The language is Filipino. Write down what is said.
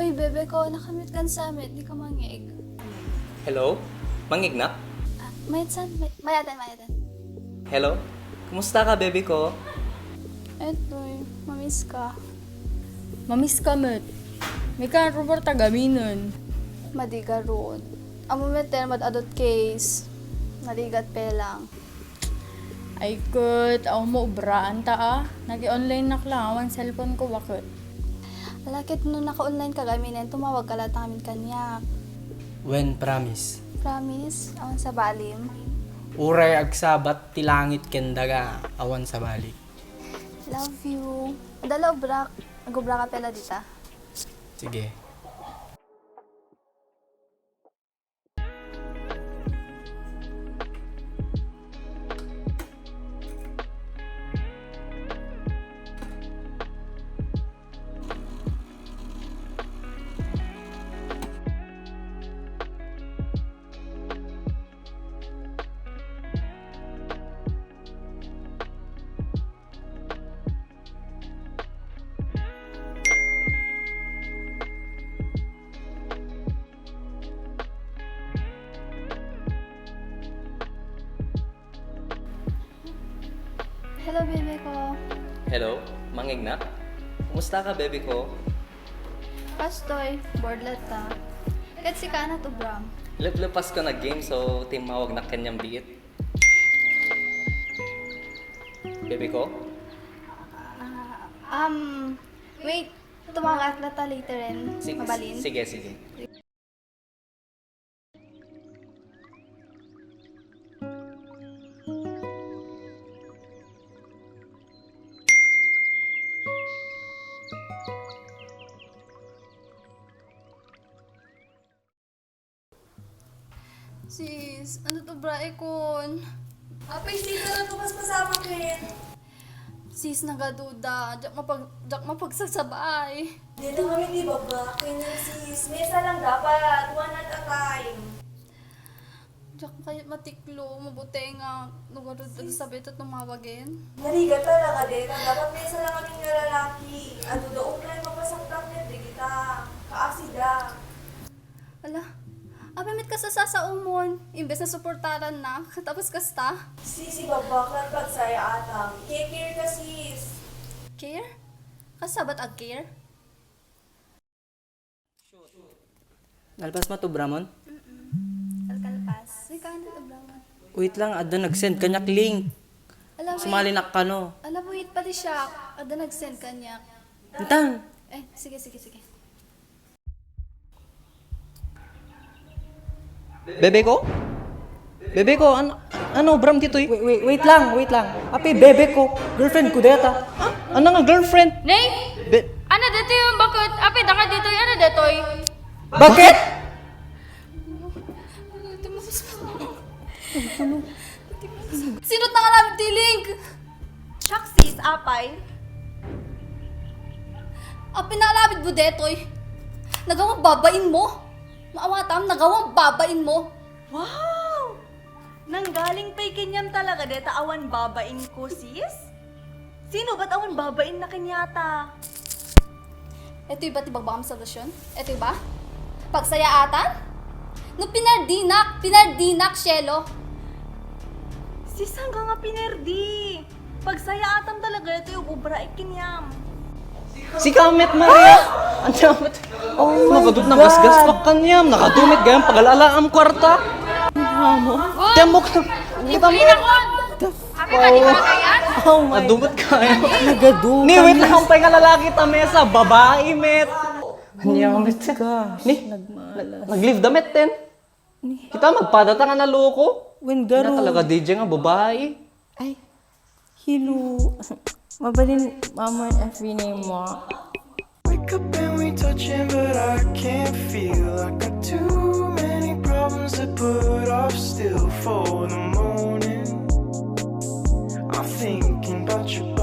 Uy, bebe ko, nakamute ka sa amin. Di ka mangig. Hello? Mangignak? Mayatan. Hello? Kumusta ka, baby ko? Etoy, mamiss ka. Mamis ka, met. May ka Robert tagaminan. Madiga roon. Amo meter mad-adot case. Naligat pe lang. Ay, kut. Ako mo ubraan ta, ah. Nagi-online na lang. Ang cellphone ko, bakit? Alakit nung naka-online ka gaminin, tumawag ka lang namin kanya. When promise. Promise, awan sa balim. Uray agsabat tilangit kendaga awan sa balik. Love you. Dalaw brak. Nag-ubra ka pala dita. Sige. Hello, bebe ko. Hello? Mangignak? Kumusta ka, baby ko? Pastoy, boardlet ta. Kat si Kana to Bram. Lepas ko na game, so timawag na kanyang biit. Baby ko? Wait. Tumawag na ta later rin. Mabalin. Sige, sige. Sis, ano to bra ikon? Apay, sino na ito mas pasama kin? Sis, nagaduda. Diyak mapagsasabay. Dito kami di baba. Kaya sis, mesa lang dapat. One at a time. Diyak kaya matiklo. Mabuti nga. Nugarod sa betot tumawagin. Nariga talaga din. Dapat mesa lang kaming lalaki. Ano daw na yung mapasaktan niya. Di kita. Kaasida. Ala, apimit ka sa umon. Imbes na suportaran na. Tapos kasta. Sisi baba, klan pagsaya atang. Care ka sis. Care? Kasabat ag care? Nalpas mo to Bramon? Kalkalpas. Ay, kahan dito, Brahman. Wait lang, ada nag-send kanyak link. Alam, Sumali na ka no. Alam, wait pati siya. Ada nag-send kanya. Intang. Sige. Bebe ko? Bebe ko, ano Bram dito eh? Wait lang. Api, bebe ko. Girlfriend ko deta. Ano nga girlfriend? Nay! Be- Ano dito yung bakit? Api, daka dito yung ano dito yung... Bakit? Sinot na ka namin tiling! Shucks sis, apay. Pinalabid mo detoy. Nagawang babain mo. Maawatam, nagawang babain mo. Wow! Nanggaling pa'y kanyam talaga deta awan babain ko sis? Sino ba't awan babain na kanyata? Ito yung ba't ibang solusyon? Ito yung ba? Pagsayaatan? No pinardinak, Shelo. Sis, hanggang nga pinerdi. Pagsaya atam talaga ito yung ubra ikinyam. Si Kamet Maria! Ang damat. Oh nakadut na gasgas pa kanyam. Nakadumit gayang pagalalaam kwarta. Ano? Temok na. Kita mo. Api, mali ba yan? Oh my Nadumot kayo. Nagadu. Ni, wait lang pa nga lalaki ta mesa. Babae, met. Anyamit ka. Ni, nag-leave the met ten. Kita magpadata nga na loko. When Na garo. talaga DJ nga babae. Ay. Hilo. Mabalin mama FB name mo. Wake up and we touching, but I can't feel. I got too many problems. thinking about your